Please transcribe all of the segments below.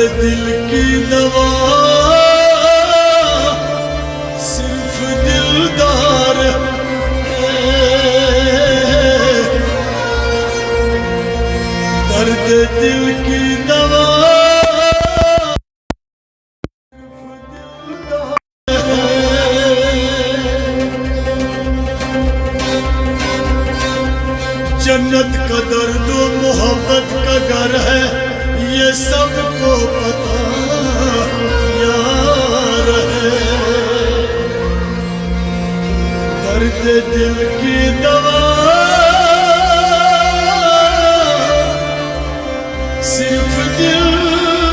दिल की दवा सिर्फ दिलदार है। दर्द दिल की दवा जन्नत का दर्द मोहब्बत का घर है, ये सबको पता यार है। दर्द दिल की दवा सिर्फ दिलदार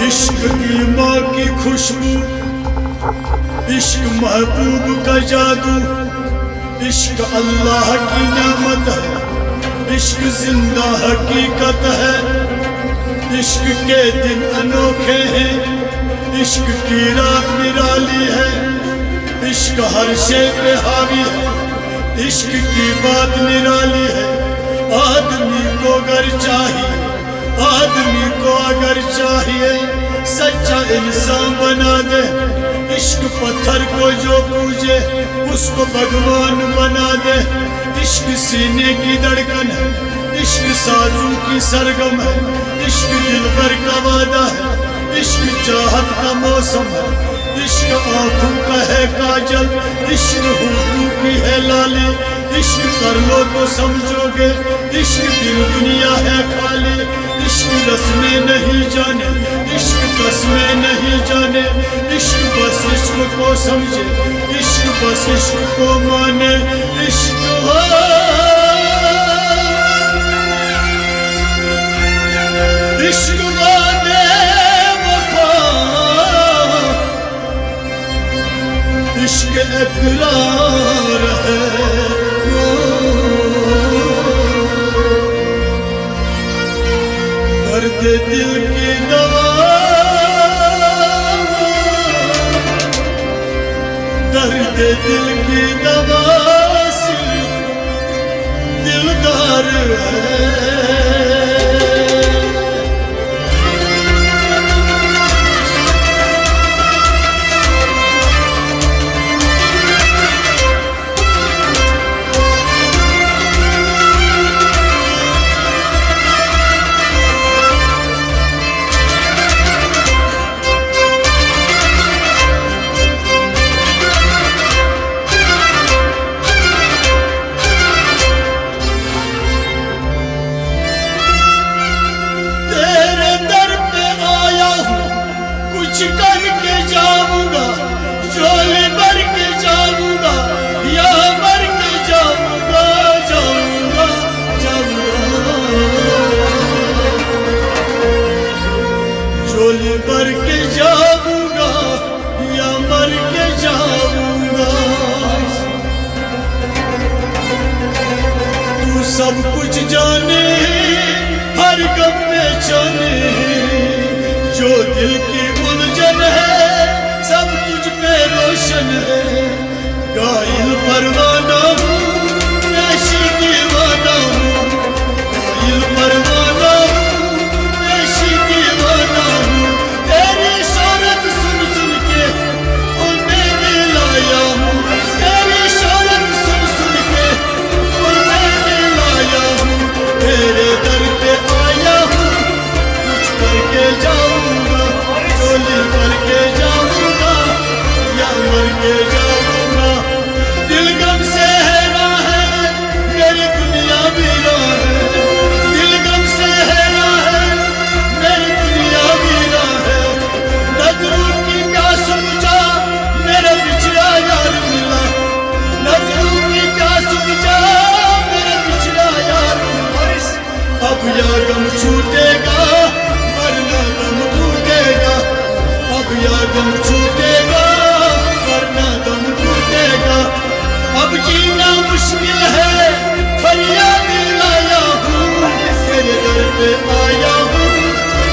इश्क की माँ की खुशबू, इश्क महबूब का जादू, इश्क अल्लाह की नेमत है, इश्क जिंदा हकीकत है। इश्क के दिन अनोखे हैं, इश्क की रात निराली है। इश्क हर शे पे हावी है, इश्क की बात निराली है। आदमी को अगर चाहिए, आदमी को अगर चाहिए सच्चा इंसान बना दे। इश्क पत्थर को जो पूजे उसको भगवान बना दे। इश्क सीने की धड़कन है, इश्क साजू की सरगम है। इश्क दिलबर का वादा है, इश्क चाहत का मौसम है। इश्क आँखों का है काजल, इश्क होठों की है लाली। इश्क कर लो तो समझोगे, इश्क दिल दुनिया है खाली। इश्क रस्में नहीं जाने, इश्क कसमें नहीं जाने। इश्क बस इश्क को समझे, इश्क बस इश्क को माने। इश्क हो इश्क वादे वफा, इश्क इकरार है। दर्द दिल की दवा, दर्द दिल की दवा सिर्फ दिलदार है। कुछ करके जाऊंगा, झोली भर के जाऊंगा, या मर के जाऊंगा, जाऊंगा, जाऊंगा। झोली भर के जाऊंगा, या मर के जाऊंगा। तू सब कुछ जाने, हर गम पहचाने। जो दिल की उलझन है सब तुझ पे रोशन है। गाइल परवाना हूँ, ऐसी दीवाना हूँ। गाइल परवाना हूँ, ऐसी दीवाना हूँ। तेरी शोहरत सुन सुन के ओ मैंने लाया हूँ। तेरी शोहरत सुन सुन के ओ मैंने लाया हूँ। तेरे दर पे आया हूँ, कुछ करके जाऊंगा। झोली भर के जाऊंगा, या मर के जाऊंगा। दिल गम से है अब जीना मुश्किल है, फरियाद लाया हूँ, तेरे दर पे आया हूँ,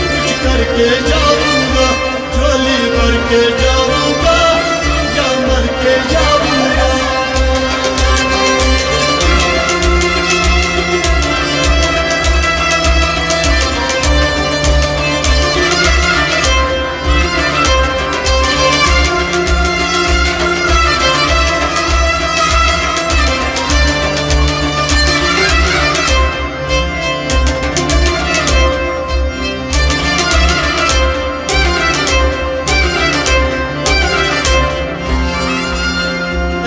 कुछ करके जाऊंगा, झोली भर के जाऊंगा, या मर के जाऊंगा।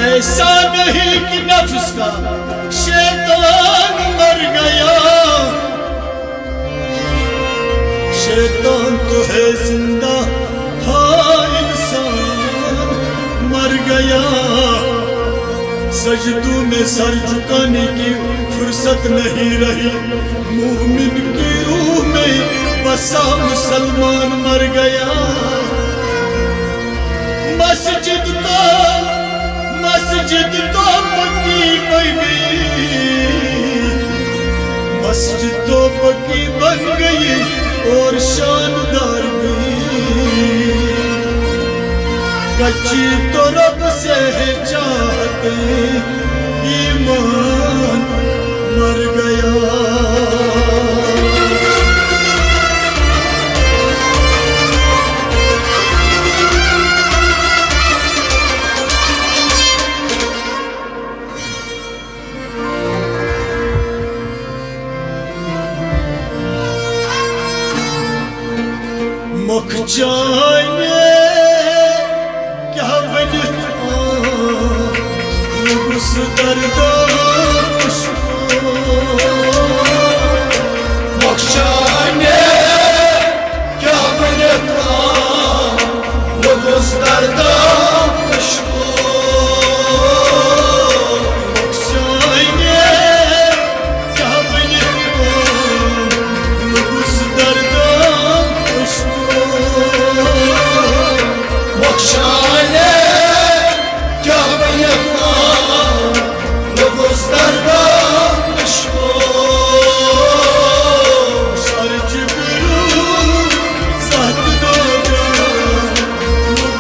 ऐसा नहीं कि नफ्स का शैतान मर गया, शैतान तो है जिंदा, हाँ इंसान मर गया। सजदों में सर झुकाने की फुर्सत नहीं रही, मोमिन की रूह में बसा मुसलमान मर गया। मस्जिद तो पक्की बनी, मस्जिद तो पक्की बन गई और शानदार भी, कच्ची तो रब से है चाहते, ईमान मर गया। मुख जाने क्या बनता उस दर्दोश को, मुख जाने क्या बनता उस दर्दोश को, मुख जाने क्या बनता उस दर्दोश को, बख्शाने क्या बनता उस दर्दोश को, सर जिब्रू साथ दो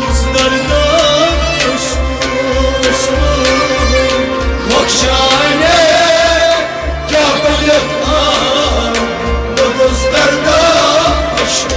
उस दर्दोश को, बख्शाने क्या बनता उस दर्दोश को,